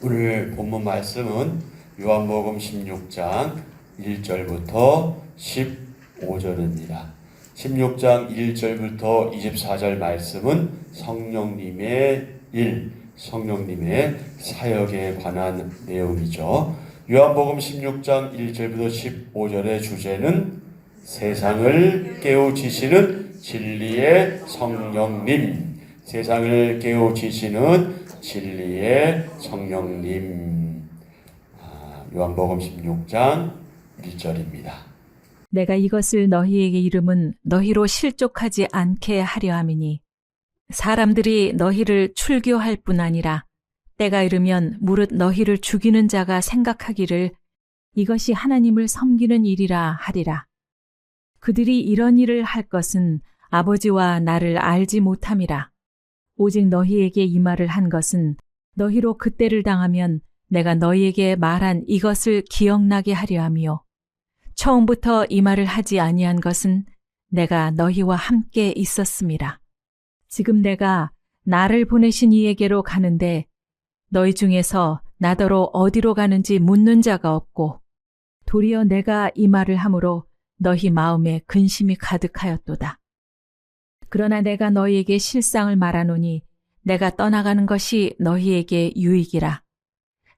오늘 본문 말씀은 요한복음 16장 1절부터 15절입니다. 16장 1절부터 24절 말씀은 성령님의 사역에 관한 내용이죠. 요한복음 16장 1절부터 15절의 주제는 세상을 깨우치시는 진리의 성령님, 세상을 깨우치시는 진리의 성령님. 요한복음 16장 1절입니다. 내가 이것을 너희에게 이름은 너희로 실족하지 않게 하려 함이니 사람들이 너희를 출교할 뿐 아니라 때가 이르면 무릇 너희를 죽이는 자가 생각하기를 이것이 하나님을 섬기는 일이라 하리라. 그들이 이런 일을 할 것은 아버지와 나를 알지 못함이라. 오직 너희에게 이 말을 한 것은 너희로 그때를 당하면 내가 너희에게 말한 이것을 기억나게 하려 함이요. 처음부터 이 말을 하지 아니한 것은 내가 너희와 함께 있었음이라. 지금 내가 나를 보내신 이에게로 가는데 너희 중에서 나더러 어디로 가는지 묻는 자가 없고 도리어 내가 이 말을 함으로 너희 마음에 근심이 가득하였도다. 그러나 내가 너희에게 실상을 말하노니 내가 떠나가는 것이 너희에게 유익이라.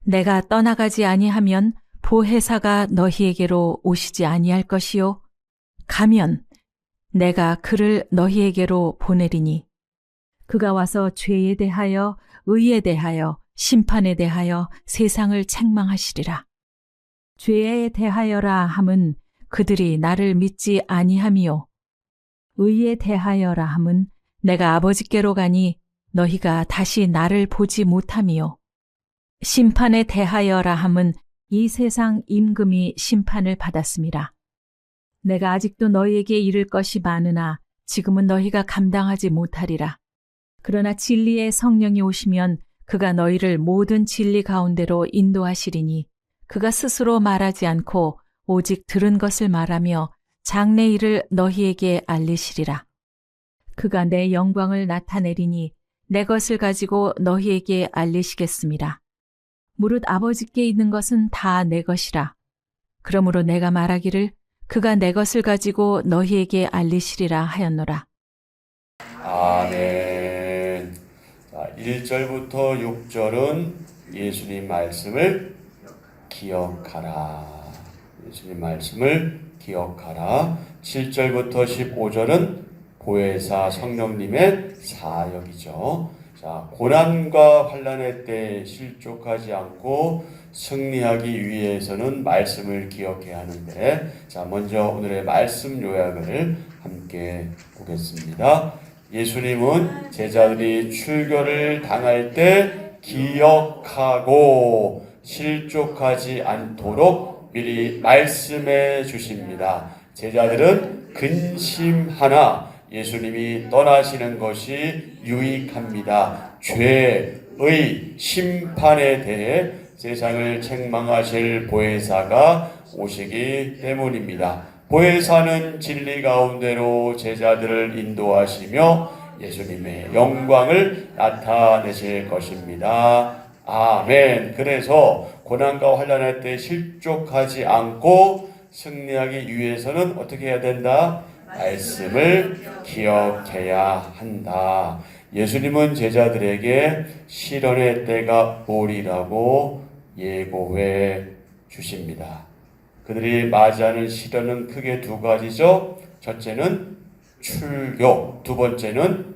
내가 떠나가지 아니하면 보혜사가 너희에게로 오시지 아니할 것이요. 가면 내가 그를 너희에게로 보내리니 그가 와서 죄에 대하여 의에 대하여 심판에 대하여 세상을 책망하시리라. 죄에 대하여라 함은 그들이 나를 믿지 아니함이요. 의에 대하여라 함은 내가 아버지께로 가니 너희가 다시 나를 보지 못함이요. 심판에 대하여라 함은 이 세상 임금이 심판을 받았음이라. 내가 아직도 너희에게 이를 것이 많으나 지금은 너희가 감당하지 못하리라. 그러나 진리의 성령이 오시면 그가 너희를 모든 진리 가운데로 인도하시리니 그가 스스로 말하지 않고 오직 들은 것을 말하며 장래 일을 너희에게 알리시리라. 그가 내 영광을 나타내리니 내 것을 가지고 너희에게 알리시겠습니다. 무릇 아버지께 있는 것은 다 내 것이라. 그러므로 내가 말하기를 그가 내 것을 가지고 너희에게 알리시리라 하였노라. 아멘. 1절부터 6절은 예수님 말씀을 기억하라. 예수님 말씀을 기억하라. 7절부터 15절은 보혜사 성령님의 사역이죠. 자, 고난과 환난의 때에 실족하지 않고 승리하기 위해서는 말씀을 기억해야 하는데, 자, 먼저 오늘의 말씀 요약을 함께 보겠습니다. 예수님은 제자들이 출교를 당할 때 기억하고 실족하지 않도록 미리 말씀해 주십니다. 제자들은 근심하나 예수님이 떠나시는 것이 유익합니다. 죄의 심판에 대해 세상을 책망하실 보혜사가 오시기 때문입니다. 보혜사는 진리 가운데로 제자들을 인도하시며 예수님의 영광을 나타내실 것입니다. 아멘. 그래서 고난과 환난할 때 실족하지 않고 승리하기 위해서는 어떻게 해야 된다? 말씀을 기억해야 한다. 예수님은 제자들에게 시련의 때가 오리라고 예고해 주십니다. 그들이 맞이하는 시련은 크게 두 가지죠. 첫째는 출교, 두 번째는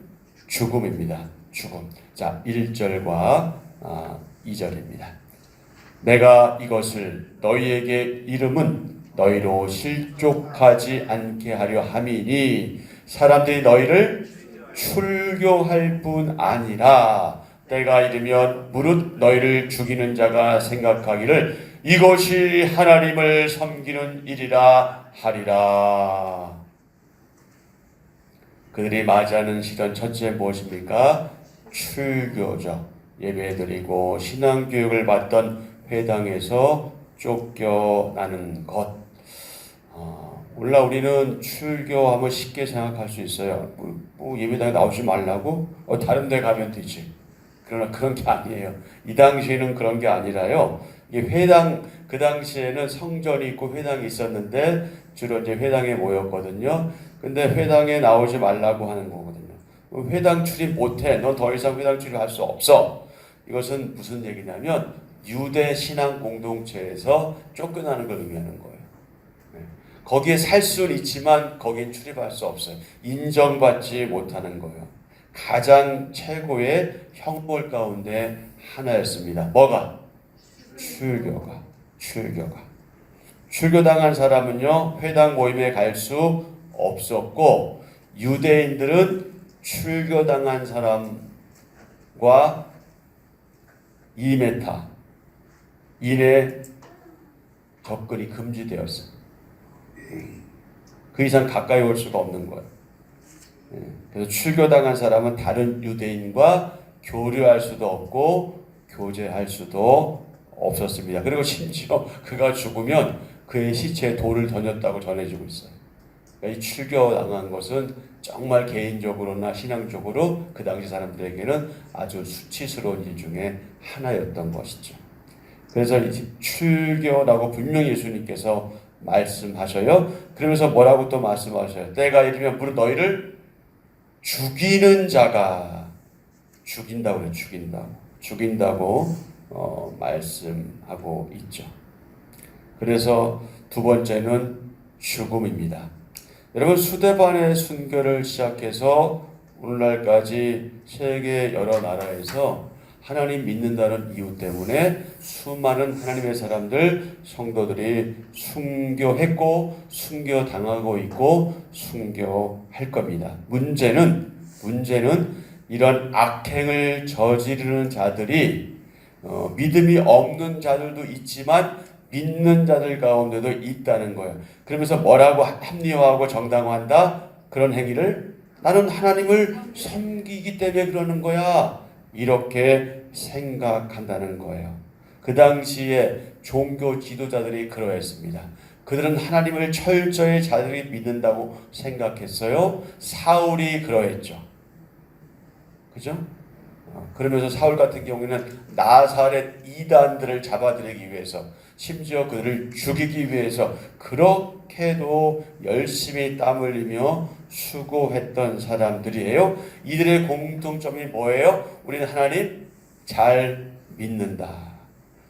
죽음입니다. 죽음. 자, 1절과 2절입니다. 내가 이것을 너희에게 이름은 너희로 실족하지 않게 하려 함이니 사람들이 너희를 출교할 뿐 아니라 때가 이르면 무릇 너희를 죽이는 자가 생각하기를 이것이 하나님을 섬기는 일이라 하리라. 그들이 맞이하는 시련 첫째 무엇입니까? 출교죠. 예배드리고 신앙교육을 받던 회당에서 쫓겨나는 것. 몰라, 우리는 출교하면 쉽게 생각할 수 있어요. 뭐 예배당에 나오지 말라고? 다른 데 가면 되지. 그러나 그런 게 아니에요. 이 당시에는 그런 게 아니라요. 이 회당, 그 당시에는 성전이 있고 회당이 있었는데 주로 이제 회당에 모였거든요. 근데 회당에 나오지 말라고 하는 거거든요. 회당 출입 못해. 너 더 이상 회당 출입할 수 없어. 이것은 무슨 얘기냐면 유대 신앙 공동체에서 쫓겨나는 걸 의미하는 거예요. 거기에 살 수는 있지만 거긴 출입할 수 없어요. 인정받지 못하는 거예요. 가장 최고의 형벌 가운데 하나였습니다. 뭐가? 출교가. 출교당한 사람은요, 회당 모임에 갈 수 없었고, 유대인들은 출교당한 사람과 2m 이내 접근이 금지되었어요. 그 이상 가까이 올 수가 없는 거예요. 그래서 출교당한 사람은 다른 유대인과 교류할 수도 없고 교제할 수도 없었습니다. 그리고 심지어 그가 죽으면 그의 시체에 돌을 던졌다고 전해지고 있어요. 그러니까 이 출교당한 것은 정말 개인적으로나 신앙적으로 그 당시 사람들에게는 아주 수치스러운 일 중에 하나였던 것이죠. 그래서 이 출교라고 분명히 예수님께서 말씀하셔요. 그러면서 뭐라고 또 말씀하셔요? 때가 이르면 무릇 너희를 죽이는 자가 죽인다고 해요. 죽인다고 말씀하고 있죠. 그래서 두 번째는 죽음입니다. 여러분, 수데반의 순교를 시작해서 오늘날까지 세계 여러 나라에서 하나님 믿는다는 이유 때문에 수많은 하나님의 사람들, 성도들이 순교했고 순교당하고 있고 순교할 겁니다. 문제는 이런 악행을 저지르는 자들이 믿음이 없는 자들도 있지만 믿는 자들 가운데도 있다는 거예요. 그러면서 뭐라고 합리화하고 정당화한다? 그런 행위를 나는 하나님을 섬기기 때문에 그러는 거야. 이렇게 생각한다는 거예요. 그 당시에 종교 지도자들이 그러했습니다. 그들은 하나님을 철저히 자들이 믿는다고 생각했어요. 사울이 그러했죠. 그죠? 그러면서 사울 같은 경우에는 나사렛 이단들을 잡아들이기 위해서 심지어 그들을 죽이기 위해서 그렇게도 열심히 땀 흘리며 수고했던 사람들이에요. 이들의 공통점이 뭐예요? 우리는 하나님 잘 믿는다.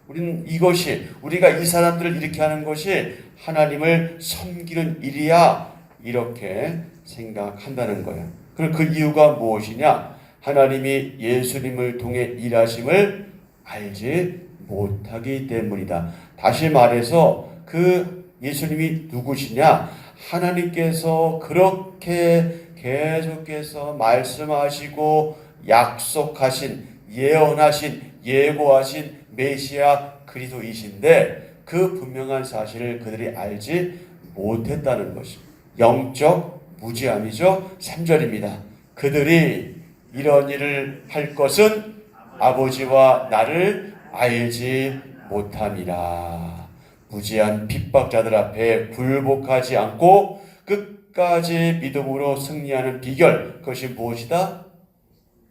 우리는 이것이 우리가 이 사람들을 이렇게 하는 것이 하나님을 섬기는 일이야. 이렇게 생각한다는 거예요. 그럼 그 이유가 무엇이냐? 하나님이 예수님을 통해 일하심을 알지 못하기 때문이다. 다시 말해서 그 예수님이 누구시냐? 하나님께서 그렇게 계속해서 말씀하시고 약속하신, 예언하신, 예고하신 메시아 그리스도이신데 그 분명한 사실을 그들이 알지 못했다는 것입니다. 영적 무지함이죠. 3절입니다. 그들이 이런 일을 할 것은 아버지와 나를 알지 못함이라. 무지한 핍박자들 앞에 굴복하지 않고 끝까지 믿음으로 승리하는 비결, 그것이 무엇이다?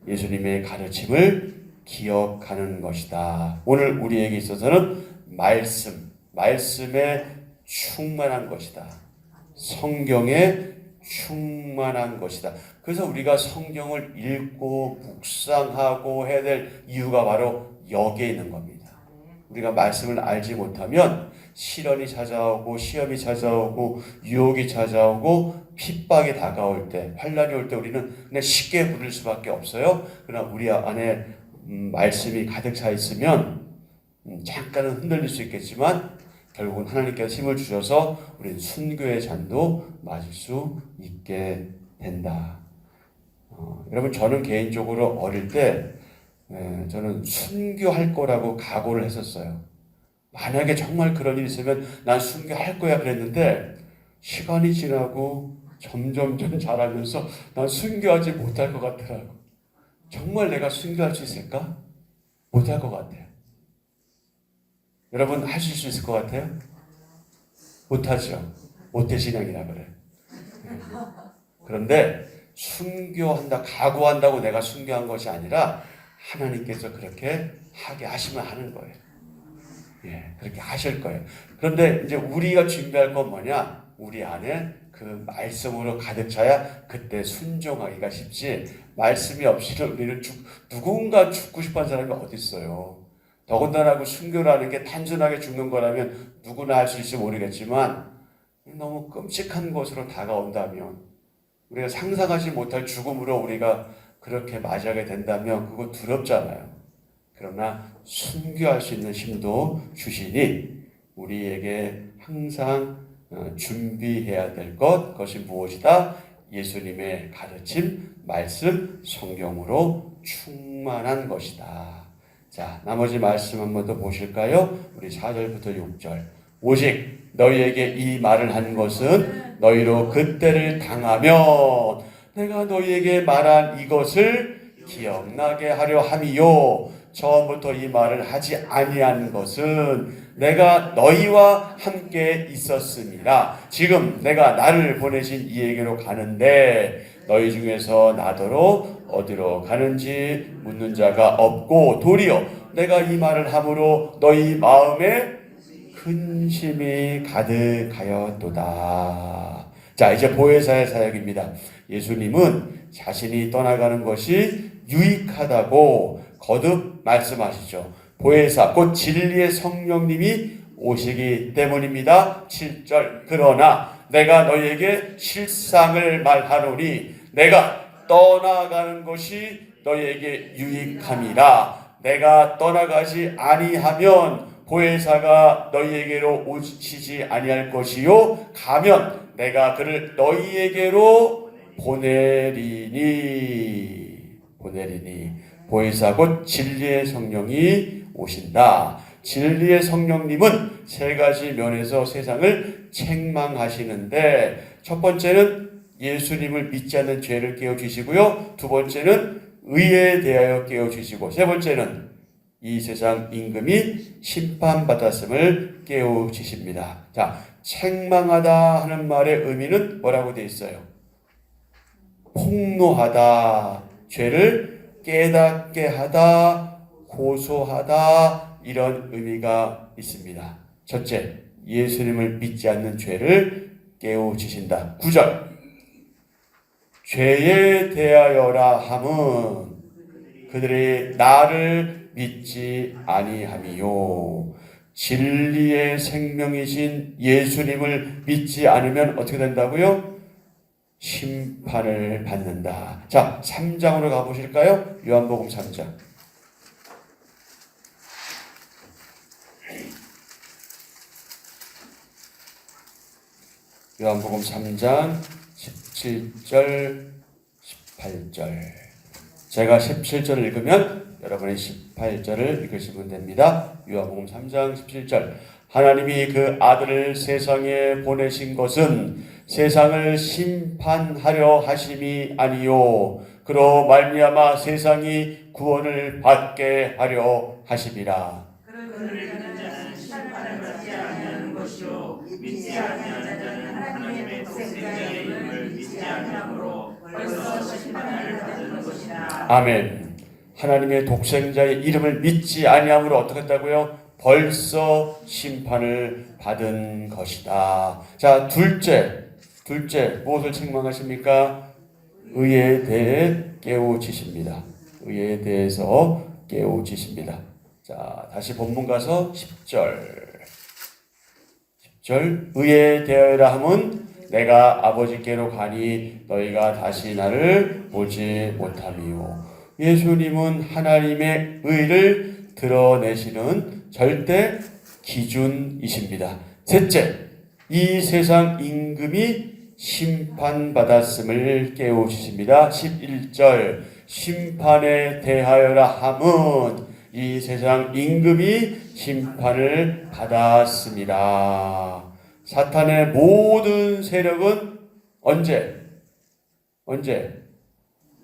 예수님의 가르침을 기억하는 것이다. 오늘 우리에게 있어서는 말씀에 충만한 것이다. 성경에 충만한 것이다. 그래서 우리가 성경을 읽고 묵상하고 해야 될 이유가 바로 여기에 있는 겁니다. 우리가 말씀을 알지 못하면 시련이 찾아오고 시험이 찾아오고 유혹이 찾아오고 핍박이 다가올 때, 환난이 올 때 우리는 그냥 쉽게 부를 수밖에 없어요. 그러나 우리 안에 말씀이 가득 차 있으면 잠깐은 흔들릴 수 있겠지만 결국은 하나님께서 힘을 주셔서 우리는 순교의 잔도 맞을 수 있게 된다. 여러분, 저는 개인적으로 어릴 때 저는 순교할 거라고 각오를 했었어요. 만약에 정말 그런 일이 있으면 난 순교할 거야 그랬는데 시간이 지나고 점점 자라면서 난 순교하지 못할 것 같더라고. 정말 내가 순교할 수 있을까? 못할 것 같아요. 여러분, 하실 수 있을 것 같아요? 못하죠. 모태신앙이라 그래. 그런데 순교한다, 각오한다고 내가 순교한 것이 아니라 하나님께서 그렇게 하게 하시면 하는 거예요. 예, 그렇게 하실 거예요. 그런데 이제 우리가 준비할 건 뭐냐? 우리 안에 그 말씀으로 가득 차야 그때 순종하기가 쉽지. 말씀이 없이는 우리는 누군가 죽고 싶어하는 사람이 어디 있어요? 더군다나 그 순교라는 게 단순하게 죽는 거라면 누구나 할 수 있을지 모르겠지만 너무 끔찍한 것으로 다가온다면 우리가 상상하지 못할 죽음으로 우리가 그렇게 맞이하게 된다면 그거 두렵잖아요. 그러나 순교할 수 있는 힘도 주시니 우리에게 항상 준비해야 될 그것이 무엇이다? 예수님의 가르침, 말씀, 성경으로 충만한 것이다. 자, 나머지 말씀 한 번 더 보실까요? 우리 4절부터 6절. 오직 너희에게 이 말을 한 것은 너희로 그때를 당하면 내가 너희에게 말한 이것을 기억나게 하려 함이요. 처음부터 이 말을 하지 아니한 것은 내가 너희와 함께 있었음이라. 지금 내가 나를 보내신 이에게로 가는데 너희 중에서 나더러 어디로 가는지 묻는 자가 없고 도리어 내가 이 말을 함으로 너희 마음에 근심이 가득하였도다. 자, 이제 보혜사의 사역입니다. 예수님은 자신이 떠나가는 것이 유익하다고 거듭 말씀하시죠. 보혜사, 곧 진리의 성령님이 오시기 때문입니다. 7절. 그러나 내가 너희에게 실상을 말하노니 내가 떠나가는 것이 너희에게 유익함이라. 내가 떠나가지 아니하면 보혜사가 너희에게로 오시지 아니할 것이요 가면 내가 그를 너희에게로 보내리니 보혜사 곧 진리의 성령이 오신다. 진리의 성령님은 세 가지 면에서 세상을 책망하시는데 첫 번째는 예수님을 믿지 않는 죄를 깨워주시고요. 두 번째는 의에 대하여 깨워주시고 세 번째는 이 세상 임금이 심판받았음을 깨우치십니다. 자, 책망하다 하는 말의 의미는 뭐라고 되어 있어요? 폭로하다, 죄를 깨닫게 하다, 고소하다 이런 의미가 있습니다. 첫째, 예수님을 믿지 않는 죄를 깨우치신다. 9절, 죄에 대하여라 함은 그들이 나를 믿지 아니함이요. 진리의 생명이신 예수님을 믿지 않으면 어떻게 된다고요? 심판을 받는다. 자, 3장으로 가보실까요? 요한복음 3장. 요한복음 3장 17절 18절. 제가 17절을 읽으면 여러분이 18절을 읽으시면 됩니다. 요한복음 3장 17절. 하나님이 그 아들을 세상에 보내신 것은 세상을 심판하려 하심이 아니요 그로 말미암아 세상이 구원을 받게 하려 하심이라. 그를 자는 심판을 받지 아니하는 것이요 믿지 아니하는 자는 하나님의 독생자의 이름을 믿지 아니하므로 벌써 심판을 받는 것이다. 아멘. 하나님의 독생자의 이름을 믿지 아니하므로 어떻게 했다고요? 벌써 심판을 받은 것이다. 자, 둘째 무엇을 책망하십니까? 의에 대해 깨우치십니다. 의에 대해서 깨우치십니다. 자, 다시 본문 가서 10절. 의에 대하여라 함은 내가 아버지께로 가니 너희가 다시 나를 보지 못함이요. 예수님은 하나님의 의를 드러내시는 절대 기준이십니다. 셋째, 이 세상 임금이 심판받았음을 깨우치십니다. 11절, 심판에 대하여라 함은 이 세상 임금이 심판을 받았습니다. 사탄의 모든 세력은 언제?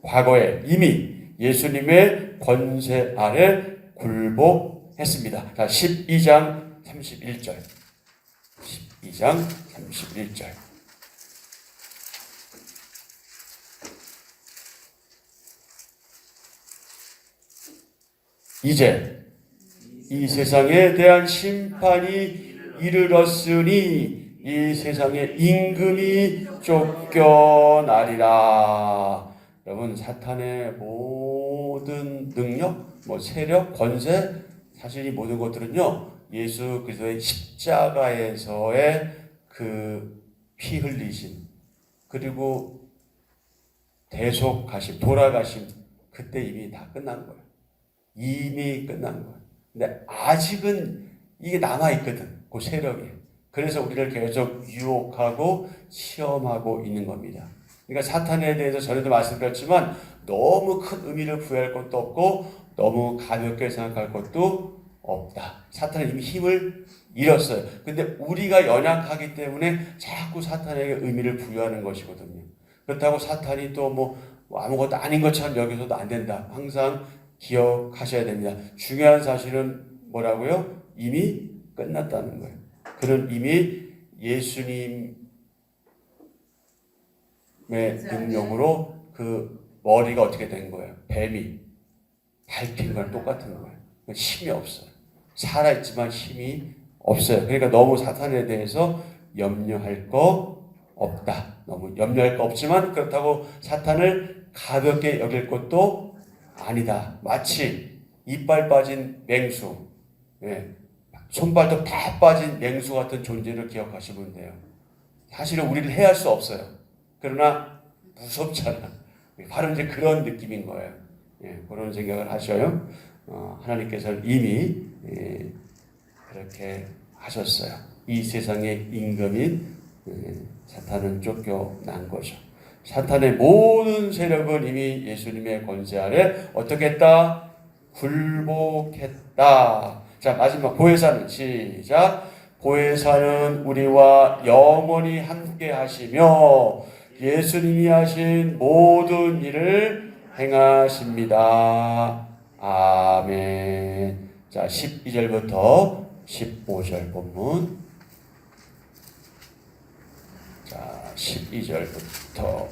과거에 이미 예수님의 권세 아래 굴복했습니다. 자, 12장 31절. 12장 31절. 이제 이 세상에 대한 심판이 이르렀으니 이 세상의 임금이 쫓겨나리라. 여러분, 사탄의 모든 능력, 세력, 권세, 사실 이 모든 것들은요, 예수 그리스도의 십자가에서의 그 피 흘리심, 그리고 대속하심, 돌아가심, 그때 이미 다 끝난 거예요. 이미 끝난 거예요. 근데 아직은 이게 남아있거든, 그 세력이. 그래서 우리를 계속 유혹하고 시험하고 있는 겁니다. 그러니까 사탄에 대해서 전에도 말씀드렸지만 너무 큰 의미를 부여할 것도 없고 너무 가볍게 생각할 것도 없다. 사탄은 이미 힘을 잃었어요. 근데 우리가 연약하기 때문에 자꾸 사탄에게 의미를 부여하는 것이거든요. 그렇다고 사탄이 또 아무것도 아닌 것처럼 여기서도 안 된다. 항상 기억하셔야 됩니다. 중요한 사실은 뭐라고요? 이미 끝났다는 거예요. 그는 이미 예수님의 능력으로 그 머리가 어떻게 된 거예요? 뱀이 밟힌 거랑 똑같은 거예요. 힘이 없어요. 살아있지만 힘이 없어요. 그러니까 너무 사탄에 대해서 염려할 거 없다. 너무 염려할 거 없지만 그렇다고 사탄을 가볍게 여길 것도 아니다. 마치 이빨 빠진 맹수, 손발톱 다 빠진 맹수 같은 존재를 기억하시면 돼요. 사실은 우리를 해할 수 없어요. 그러나 무섭잖아. 바로 이제 그런 느낌인 거예요. 그런 생각을 하셔요. 하나님께서는 이미 그렇게 하셨어요. 이 세상의 임금인 사탄은 쫓겨난 거죠. 사탄의 모든 세력은 이미 예수님의 권세 아래 어떻게 했다? 굴복했다. 자, 마지막 보혜사는 시작. 보혜사는 우리와 영원히 함께 하시며 예수님이 하신 모든 일을 행하십니다. 아멘. 자, 12절부터 15절 본문. 자, 12절부터.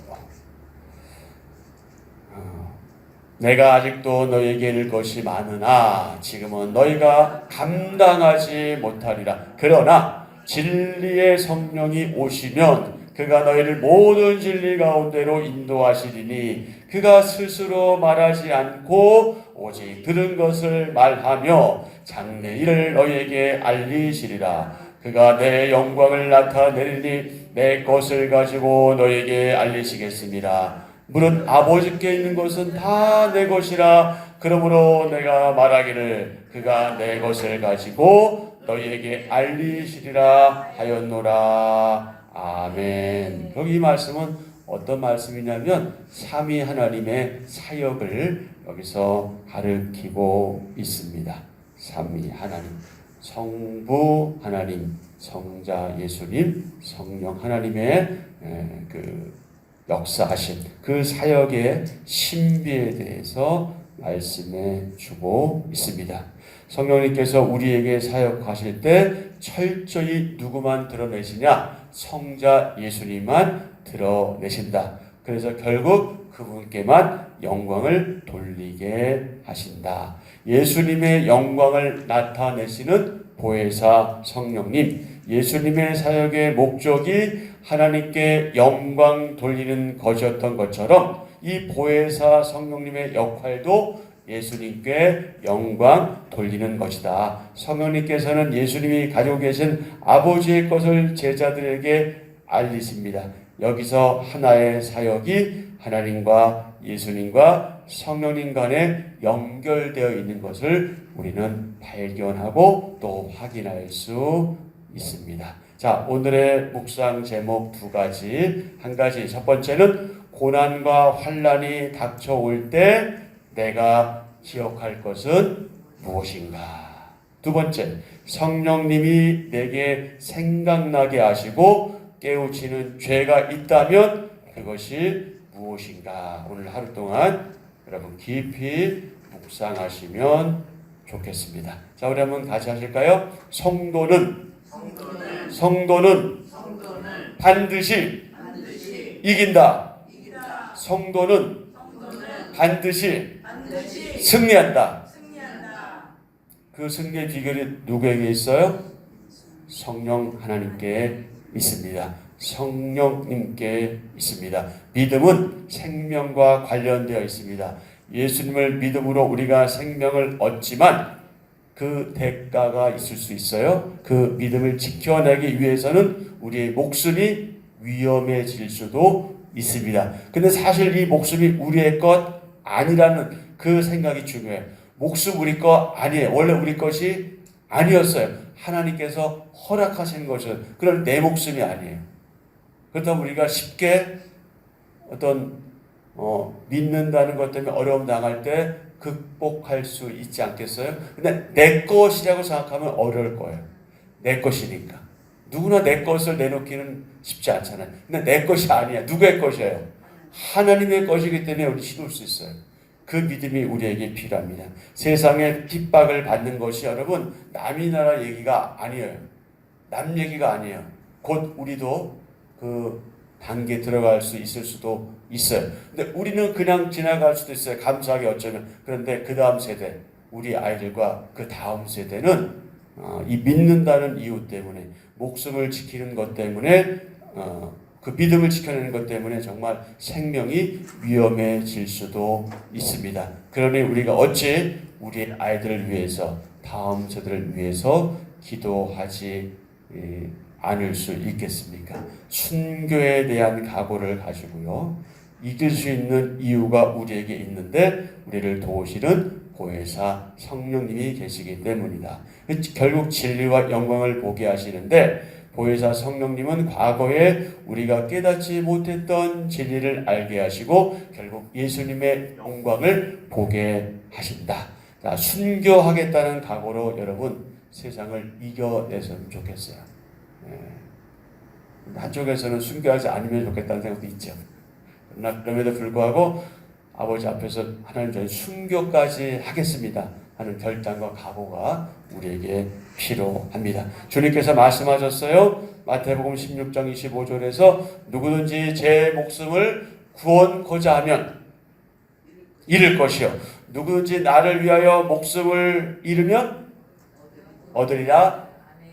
내가 아직도 너희에게 이를 것이 많으나 지금은 너희가 감당하지 못하리라. 그러나 진리의 성령이 오시면 그가 너희를 모든 진리 가운데로 인도하시리니 그가 스스로 말하지 않고 오직 들은 것을 말하며 장래 일을 너희에게 알리시리라. 그가 내 영광을 나타내리니 내 것을 가지고 너희에게 알리시겠습니다. 물은 아버지께 있는 것은 다 내 것이라. 그러므로 내가 말하기를 그가 내 것을 가지고 너희에게 알리시리라 하였노라. 아멘. 여기 이 말씀은 어떤 말씀이냐면 삼위 하나님의 사역을 여기서 가르치고 있습니다. 삼위 하나님, 성부 하나님, 성자 예수님, 성령 하나님의 그 역사하신 그 사역의 신비에 대해서 말씀해 주고 있습니다. 성령님께서 우리에게 사역하실 때 철저히 누구만 드러내시냐? 성자 예수님만 드러내신다. 그래서 결국 그분께만 영광을 돌리게 하신다. 예수님의 영광을 나타내시는 보혜사 성령님, 예수님의 사역의 목적이 하나님께 영광 돌리는 것이었던 것처럼 이 보혜사 성령님의 역할도 예수님께 영광 돌리는 것이다. 성령님께서는 예수님이 가지고 계신 아버지의 것을 제자들에게 알리십니다. 여기서 하나의 사역이 하나님과 예수님과 성령님 간에 연결되어 있는 것을 우리는 발견하고 또 확인할 수 있습니다. 자, 오늘의 묵상 제목 두 가지. 한 가지, 첫 번째는 고난과 환난이 닥쳐올 때 내가 기억할 것은 무엇인가. 두 번째, 성령님이 내게 생각나게 하시고 깨우치는 죄가 있다면 그것이 무엇인가. 오늘 하루 동안 여러분 깊이 묵상하시면 좋겠습니다. 자, 우리 한번 같이 하실까요? 성도는 반드시 이긴다. 성도는 반드시 승리한다. 그 승리의 비결이 누구에게 있어요? 성령 하나님께 있습니다. 성령님께 있습니다. 믿음은 생명과 관련되어 있습니다. 예수님을 믿음으로 우리가 생명을 얻지만 그 대가가 있을 수 있어요. 그 믿음을 지켜내기 위해서는 우리의 목숨이 위험해질 수도 있습니다. 근데 사실 이 목숨이 우리의 것 아니라는 그 생각이 중요해요. 목숨 우리 것 아니에요. 원래 우리 것이 아니었어요. 하나님께서 허락하신 것은. 그럼 내 목숨이 아니에요. 그렇다면 우리가 쉽게 어떤 믿는다는 것 때문에 어려움 당할 때 극복할 수 있지 않겠어요? 근데 내 것이라고 생각하면 어려울 거예요. 내 것이니까. 누구나 내 것을 내놓기는 쉽지 않잖아요. 근데 내 것이 아니야. 누구의 것이에요? 하나님의 것이기 때문에 우리 쉬울 수 있어요. 그 믿음이 우리에게 필요합니다. 세상에 핍박을 받는 것이 여러분 남이 나라 얘기가 아니에요. 남 얘기가 아니에요. 곧 우리도 그 단계에 들어갈 수 있을 수도 있어요. 근데 우리는 그냥 지나갈 수도 있어요. 감사하게 어쩌면. 그런데 그 다음 세대, 우리 아이들과 그 다음 세대는 이 믿는다는 이유 때문에, 목숨을 지키는 것 때문에, 그 믿음을 지켜내는 것 때문에 정말 생명이 위험해질 수도 있습니다. 그러니 우리가 어찌 우리 아이들을 위해서, 다음 세대를 위해서 기도하지 않을 수 있겠습니까? 순교에 대한 각오를 가지고요. 이길 수 있는 이유가 우리에게 있는데 우리를 도우시는 보혜사 성령님이 계시기 때문이다. 결국 진리와 영광을 보게 하시는데 보혜사 성령님은 과거에 우리가 깨닫지 못했던 진리를 알게 하시고 결국 예수님의 영광을 보게 하신다. 자, 순교하겠다는 각오로 여러분 세상을 이겨냈으면 좋겠어요. 한쪽에서는 순교하지 않으면 좋겠다는 생각도 있죠. 그러나 그럼에도 불구하고 아버지 앞에서 하나님 저희 순교까지 하겠습니다 하는 결단과 각오가 우리에게 필요합니다. 주님께서 말씀하셨어요. 마태복음 16장 25절에서 누구든지 제 목숨을 구원코자 하면 잃을 것이요 누구든지 나를 위하여 목숨을 잃으면 얻으리라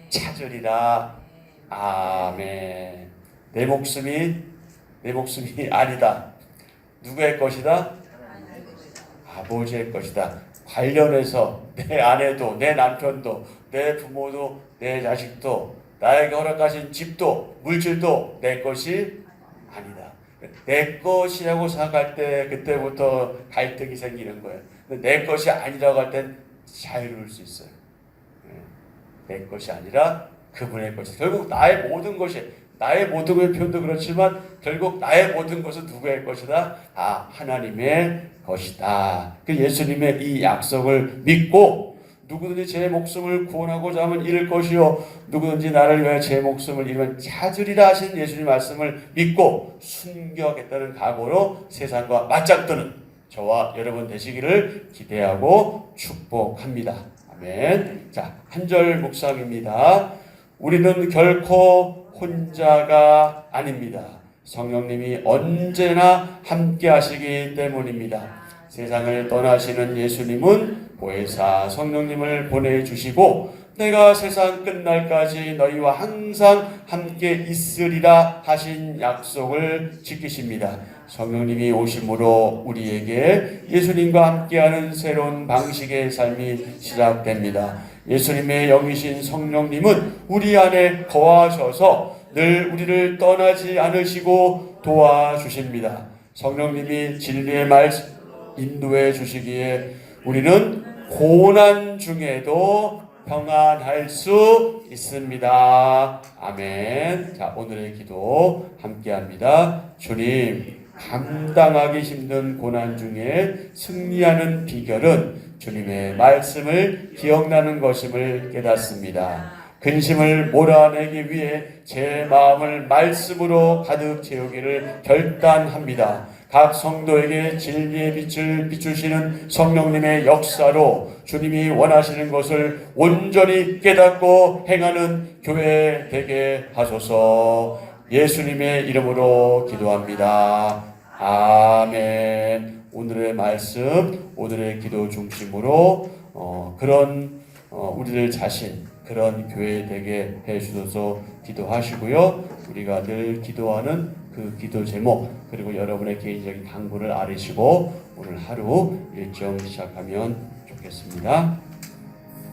찾으리라. 아멘. 내 목숨이 아니다. 누구의 것이다? 아버지의 것이다. 관련해서 내 아내도, 내 남편도, 내 부모도, 내 자식도, 나에게 허락하신 집도, 물질도 내 것이 아니다. 내 것이라고 생각할 때 그때부터 갈등이 생기는 거예요. 근데 내 것이 아니라고 할 땐 자유로울 수 있어요. 내 것이 아니라 그분의 것이. 결국 나의 모든 것이, 나의 모든 것의 표현도 그렇지만 결국 나의 모든 것은 누구의 것이다? 하나님의 것이다. 그 예수님의 이 약속을 믿고 누구든지 제 목숨을 구원하고자 하면 잃을 것이요 누구든지 나를 위하여 제 목숨을 잃으면 찾으리라 하신 예수님 말씀을 믿고 순교하겠다는 각오로 세상과 맞짱뜨는 저와 여러분 되시기를 기대하고 축복합니다. 아멘. 자, 한 절 묵상입니다. 우리는 결코 혼자가 아닙니다. 성령님이 언제나 함께 하시기 때문입니다. 세상을 떠나시는 예수님은 보혜사 성령님을 보내주시고 내가 세상 끝날까지 너희와 항상 함께 있으리라 하신 약속을 지키십니다. 성령님이 오심으로 우리에게 예수님과 함께하는 새로운 방식의 삶이 시작됩니다. 예수님의 영이신 성령님은 우리 안에 거하셔서 늘 우리를 떠나지 않으시고 도와주십니다. 성령님이 진리의 말씀 인도해 주시기에 우리는 고난 중에도 평안할 수 있습니다. 아멘. 자, 오늘의 기도 함께합니다. 주님, 감당하기 힘든 고난 중에 승리하는 비결은 주님의 말씀을 기억나는 것임을 깨닫습니다. 근심을 몰아내기 위해 제 마음을 말씀으로 가득 채우기를 결단합니다. 각 성도에게 진리의 빛을 비추시는 성령님의 역사로 주님이 원하시는 것을 온전히 깨닫고 행하는 교회 되게 하소서. 예수님의 이름으로 기도합니다. 아멘. 오늘의 말씀, 오늘의 기도 중심으로 그런 우리들 자신 그런 교회 되게 해 주셔서 기도하시고요. 우리가 늘 기도하는 그 기도 제목 그리고 여러분의 개인적인 당부를 아뢰시고 오늘 하루 일정 시작하면 좋겠습니다.